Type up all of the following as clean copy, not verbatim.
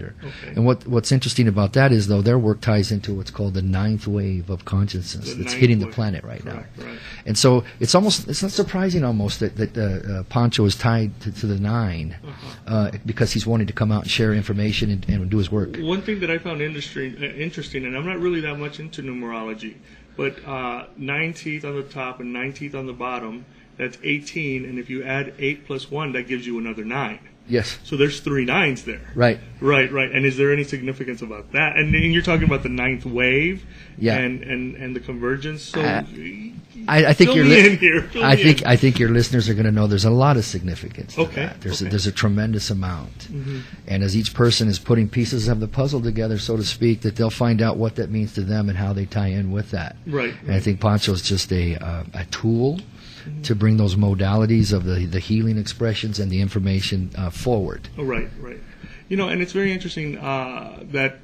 Okay. And what's interesting about that is, though, their work ties into what's called the ninth wave of consciousness that's hitting the planet right now. Right. And so it's not surprising almost that Pancho is tied to the nine, because he's wanting to come out and share information and do his work. One thing that I found interesting, and I'm not really that much into numerology, but 9 teeth on the top and 9 teeth on the bottom, that's 18, and if you add 8 plus 1, that gives you another 9. Yes. So there's 3 nines there. Right. Right. And is there any significance about that? And you're talking about the ninth wave, yeah, and the convergence. So I think I think your listeners are going to know there's a lot of significance to that. There's a tremendous amount, and as each person is putting pieces of the puzzle together, so to speak, that they'll find out what that means to them and how they tie in with that. Right. And I think Pancho's just a tool to bring those modalities of the healing expressions and the information forward. Right. And it's very interesting that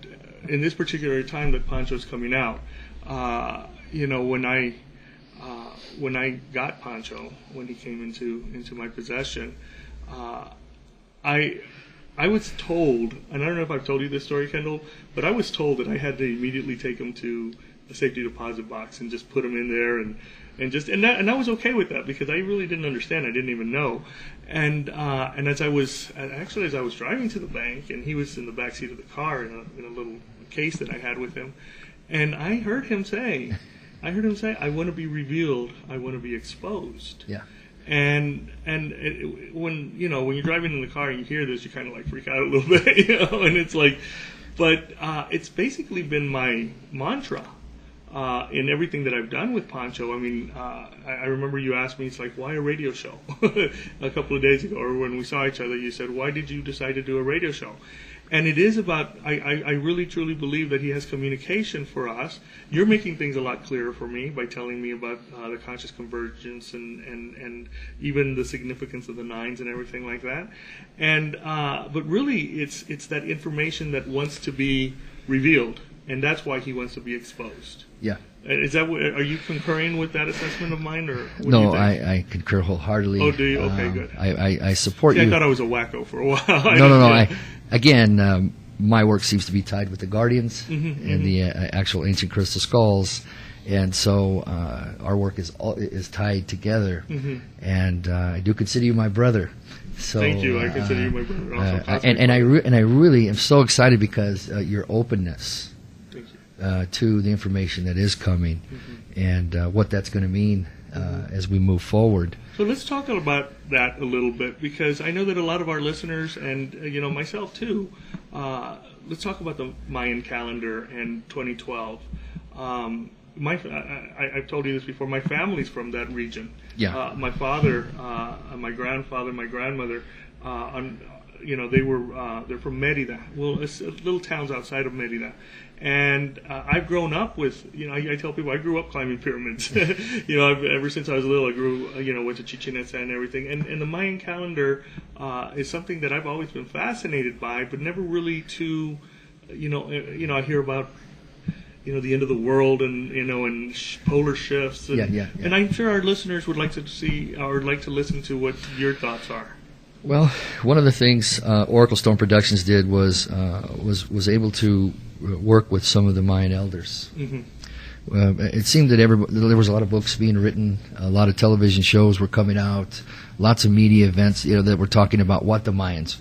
in this particular time that Pancho's coming out, when I got Pancho, when he came into my possession, I was told, and I don't know if I've told you this story, Kendall, but I was told that I had to immediately take him to a safety deposit box and just put him in there and I was okay with that because I really didn't understand. I didn't even know. And as I was driving to the bank, and he was in the back seat of the car in a little case that I had with him, and I heard him say, I want to be revealed. I want to be exposed. Yeah. And when you're driving in the car and you hear this, you kind of like freak out a little bit, and it's like, but it's basically been my mantra. In everything that I've done with Pancho. I mean, I remember you asked me, it's like, why a radio show? A couple of days ago, or when we saw each other, you said, why did you decide to do a radio show? And it is about, I really truly believe that he has communication for us. You're making things a lot clearer for me by telling me about the conscious convergence and even the significance of the nines and everything like that. And but really, it's that information that wants to be revealed, and that's why he wants to be exposed. Yeah. Is that are you concurring with that assessment of mine, or what no? Do you think? I concur wholeheartely. Oh, do you? Okay, good. I support you. I thought I was a wacko for a while. No. My work seems to be tied with the Guardians and the actual ancient crystal skulls, and so our work is tied together. And I do consider you my brother. So, thank you. I consider you my brother. Also, and I really am so excited because your openness to the information that is coming and what that's going to mean as we move forward. So let's talk about that a little bit, because I know that a lot of our listeners and myself too. Let's talk about the Mayan calendar and 2012. I've told you this before. My family's from that region. Yeah. My father, my grandfather, my grandmother, they're from Merida. Well, it's little towns outside of Merida. And I've grown up with, I tell people I grew up climbing pyramids. Ever since I was little, I grew, went to Chichen Itza and everything. And the Mayan calendar is something that I've always been fascinated by, but never really to, I hear about, the end of the world and polar shifts. And, yeah. And I'm sure our listeners would like to see or like to listen to what your thoughts are. Well, one of the things Oracle Stone Productions did was able to work with some of the Mayan elders. It seemed that there was a lot of books being written, a lot of television shows were coming out, lots of media events, that were talking about what the Mayans,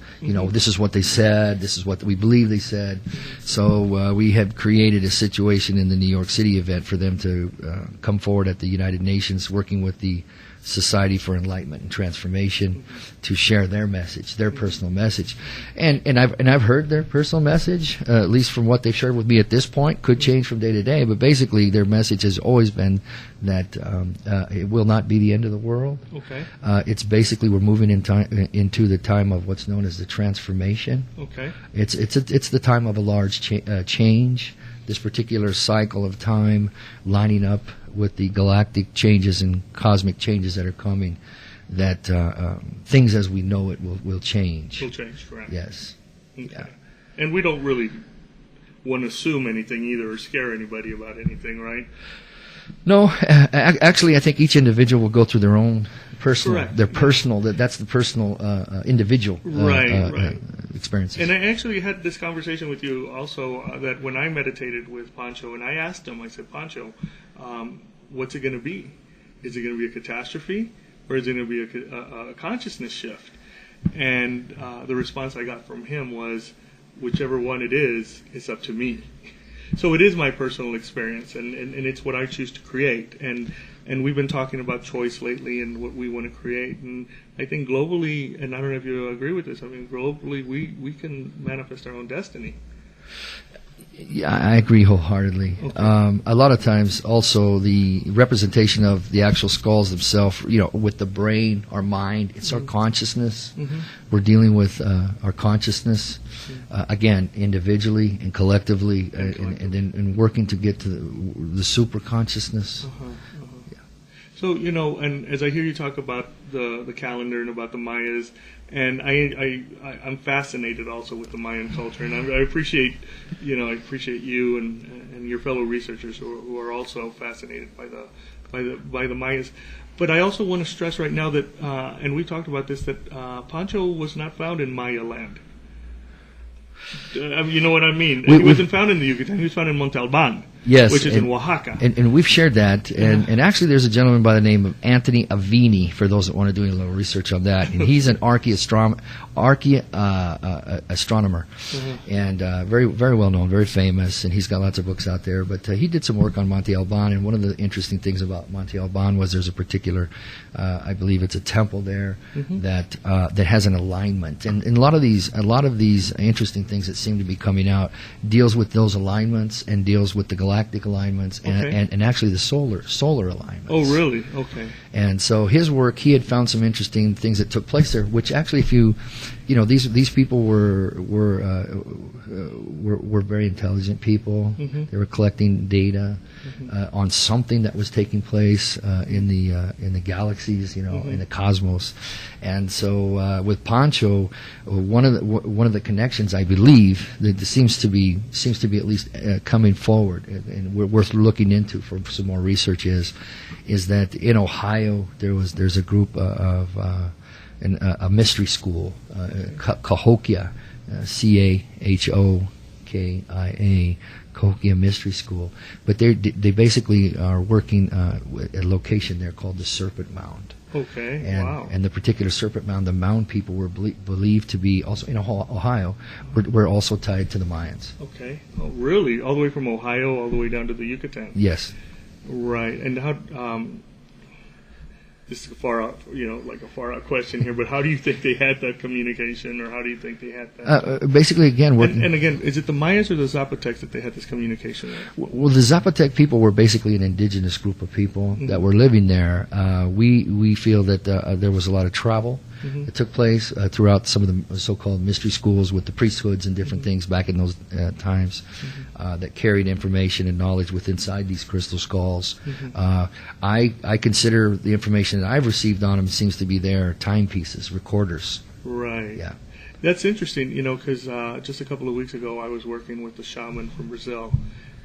this is what they said, this is what we believe they said. So we had created a situation in the New York City event for them to come forward at the United Nations, working with the Society for Enlightenment and Transformation to share their message, their personal message, and I've heard their personal message, at least from what they've shared with me at this point. Could change from day to day, but basically their message has always been that it will not be the end of the world. Okay. It's basically we're moving into the time of what's known as the transformation. Okay. It's the time of a large change. This particular cycle of time lining up with the galactic changes and cosmic changes that are coming, that things as we know it will change. Will change, correct. Yes. Okay. Yeah. And we don't really want to assume anything either or scare anybody about anything, right? No, actually, I think each individual will go through their own personal, Correct. that's the personal individual Right. experiences. And I actually had this conversation with you also that when I meditated with Pancho, and I asked him, I said, Pancho, what's it going to be? Is it going to be a catastrophe, or is it going to be a consciousness shift? And the response I got from him was, whichever one it is, it's up to me. So it is my personal experience, and it's what I choose to create. And we've been talking about choice lately and what we want to create. And I think globally, and I don't know if you agree with this, I mean, globally, we can manifest our own destiny. Yeah, I agree wholeheartedly. Okay. A lot of times, also the representation of the actual skulls themselves, with the brain, our mind, it's our consciousness. Mm-hmm. We're dealing with our consciousness, again, individually and collectively, and then working to get to the super consciousness. Yeah. So, and as I hear you talk about the calendar and about the Mayas, and I'm fascinated also with the Mayan culture, and I appreciate you and your fellow researchers who are also fascinated by the Mayas. But I also want to stress right now that, and we talked about this, that Pancho was not found in Maya land. You know what I mean? He wasn't found in the Yucatan. He was found in Monte Alban, yes, which is in Oaxaca. And we've shared that. And actually, there's a gentleman by the name of Anthony Avini, for those that want to do a little research on that. And he's an astronomer, and very, very well known, very famous. And he's got lots of books out there. But he did some work on Monte Alban. And one of the interesting things about Monte Alban was there's a particular, I believe it's a temple there that has an alignment. And a lot of these interesting things that seem to be coming out deals with those alignments and deals with the galactic alignments and actually the solar alignments. Oh, really? Okay. And so his work, he had found some interesting things that took place there, which actually, if these people were very intelligent people. They were collecting data on something that was taking place in the galaxies, in the cosmos. And so with Pancho, one of the connections, I believe, that seems to be at least coming forward, and we're worth looking into for some more research, is that in Ohio there's a group of a mystery school, Cahokia, Cahokia, Cahokia Mystery School. But they basically are working at a location there called the Serpent Mound. Okay, wow. And the particular Serpent Mound, the Mound people were believed to be also in Ohio, were also tied to the Mayans. Okay. Oh, really? All the way from Ohio all the way down to the Yucatan? Yes. Right. And how... this is a far out question here, but how do you think they had that communication, or how do you think they had that? Basically, again, working. And again, is it the Mayas or the Zapotecs that they had this communication with? Well, the Zapotec people were basically an indigenous group of people that were living there. We feel that there was a lot of travel that took place throughout some of the so-called mystery schools with the priesthoods and different things back in those times that carried information and knowledge within inside these crystal skulls. I consider the information that I've received on them seems to be their timepieces, recorders. Right. Yeah. That's interesting, because just a couple of weeks ago I was working with a shaman from Brazil,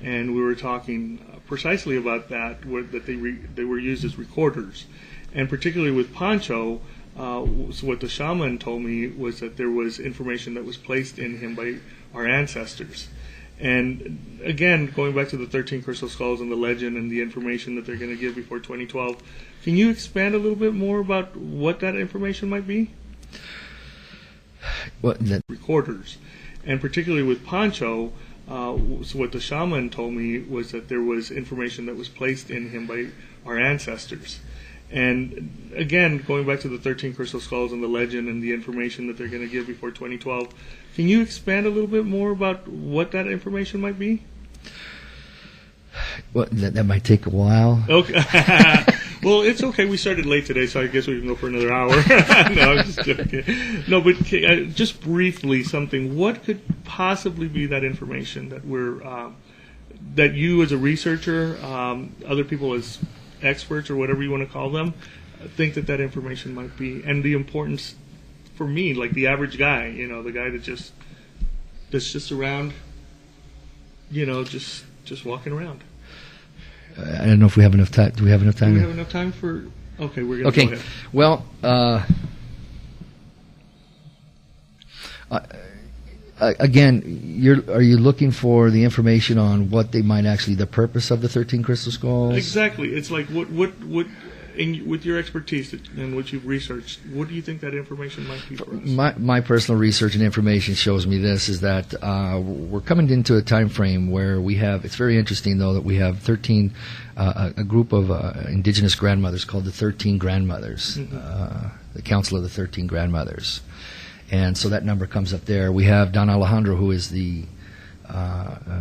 and we were talking precisely about that, that they were used as recorders. And particularly with Pancho, so what the shaman told me was that there was information that was placed in him by our ancestors. And again, going back to the 13 crystal skulls and the legend and the information that they're going to give before 2012, can you expand a little bit more about what that information might be? Recorders. And particularly with Pancho, so what the shaman told me was that there was information that was placed in him by our ancestors. And again, going back to the 13 crystal skulls and the legend and the information that they're going to give before 2012, can you expand a little bit more about what that information might be? Well, that might take a while. Okay. Well, it's okay. We started late today, so I guess we can go for another hour. No, I'm just joking. No, but just briefly, what could possibly be that information that that you as a researcher, other people as experts or whatever you want to call them, think that information might be, and the importance for me, like the average guy, the guy that's just around, just walking around. I don't know if we have enough time. Do we have enough time? Do we have enough time for? Okay, we're going to go ahead. Well, again, are you looking for the information on what they might actually, the purpose of the 13 crystal skulls? Exactly. It's like what with your expertise and what you've researched, what do you think that information might be for us? My personal research and information shows me this, is that we're coming into a time frame where we have, it's very interesting though, that we have 13, a group of indigenous grandmothers called the 13 grandmothers, the Council of the 13 Grandmothers. And so that number comes up there. We have Don Alejandro, who is the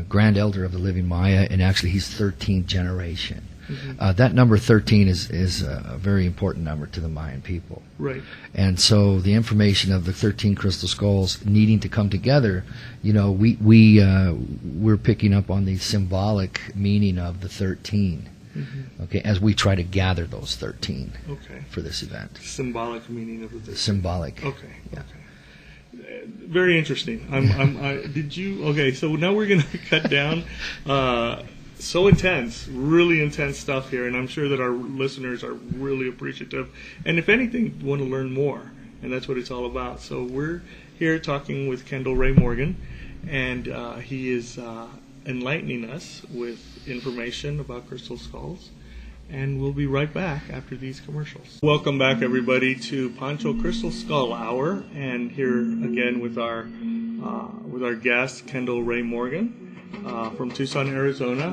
grand elder of the living Maya, and actually he's 13th generation. That number 13 is a very important number to the Mayan people. Right. And so the information of the 13 crystal skulls needing to come together, you know, we're picking up on the symbolic meaning of the 13. Okay, as we try to gather those 13 for this event. Symbolic meaning of the 13. Symbolic. Okay. Yeah. Okay. Very interesting. Okay, so now we're going to cut down. So intense, really intense stuff here, and I'm sure that our listeners are really appreciative. And if anything, want to learn more, and that's what it's all about. So we're here talking with Kendall Ray Morgan, and he is enlightening us with information about crystal skulls. And we'll be right back after these commercials. Welcome back, everybody, to Pancho Crystal Skull Hour, and here again with our guest, Kendall Ray Morgan. From Tucson, Arizona,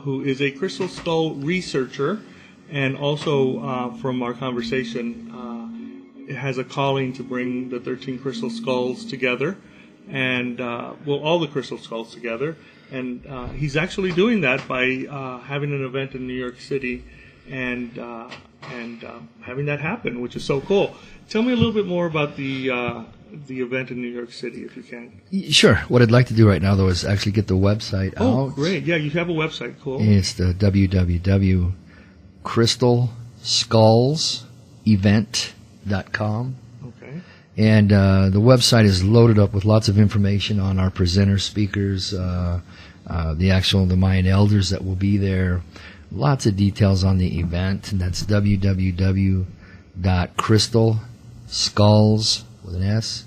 who is a crystal skull researcher, and also from our conversation has a calling to bring the 13 crystal skulls together, and all the crystal skulls together. And he's actually doing that by having an event in New York City and having that happen, which is so cool. Tell me a little bit more about the event in New York City, if you can. Sure. What I'd like to do right now, though, is actually get the website out. Oh, great. Yeah, you have a website. Cool. It's the www.crystalskullsevent.com. Okay. And the website is loaded up with lots of information on our presenters, speakers, the Mayan elders that will be there. Lots of details on the event, and that's www.crystalskulls with an S,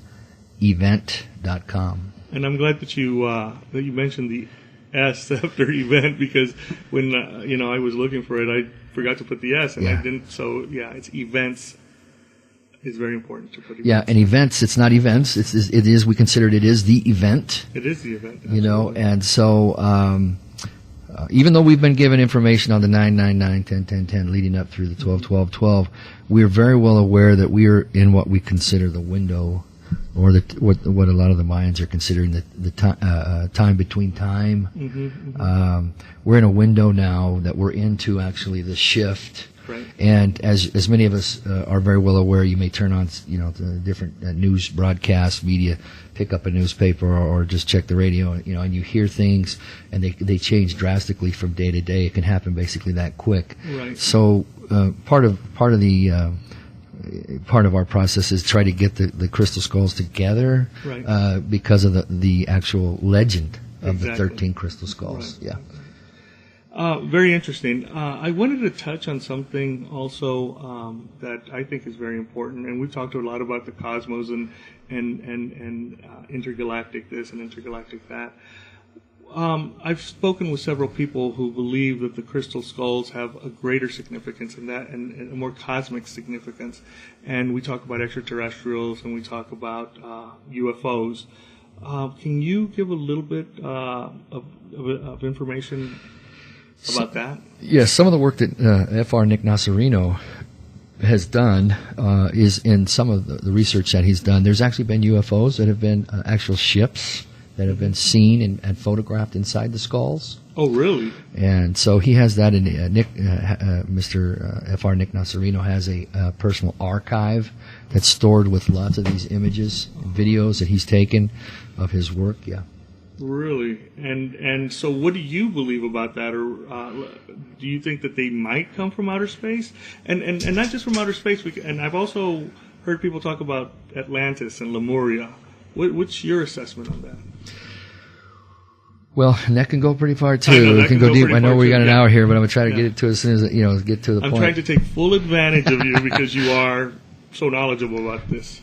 event.com. And I'm glad that you mentioned the S after event, because when I was looking for it, I forgot to put the S, and I didn't. So it's events. It's very important to put events. Yeah, and events. It's not events. It is. We consider it is the event. It is the event. Absolutely. You know, and so even though we've been given information on the 999, 10, 10, 10, leading up through the 12, 12, 12, we're very well aware that we are in what we consider the window, or what a lot of the Mayans are considering the time between time. We're in a window now that we're into actually the shift. Right. And as many of us are very well aware, you may turn on the different news broadcast media, pick up a newspaper, or just check the radio, and you hear things, and they change drastically from day to day. It can happen basically that quick. Right. So part of our process is try to get the crystal skulls together, right. Because of the actual legend of exactly. the 13 crystal skulls. Right. Yeah. Very interesting. I wanted to touch on something also that I think is very important, and we've talked a lot about the cosmos and intergalactic this and intergalactic that. I've spoken with several people who believe that the crystal skulls have a greater significance in that, and a more cosmic significance. And we talk about extraterrestrials, and we talk about UFOs. Can you give a little bit of information about that? Yes, some of the work that Fr. Nick Nasarino has done is in some of the research that he's done. There's actually been UFOs that have been actual ships that have been seen and photographed inside the skulls. Oh, really? And so he has that in Mr. Fr. Nick Nasarino has a personal archive that's stored with lots of these images and videos that he's taken of his work. Yeah. Really? And so what do you believe about that? Or do you think that they might come from outer space? And not just from outer space. And I've also heard people talk about Atlantis and Lemuria. What's your assessment on that? Well, and that can go pretty far I know, too. that It can can go go deep. pretty I know far, we too, got an yeah. hour here, but I'm gonna try to Yeah. get it to as soon as get to the I'm point. trying to take full advantage of you because you are so knowledgeable about this.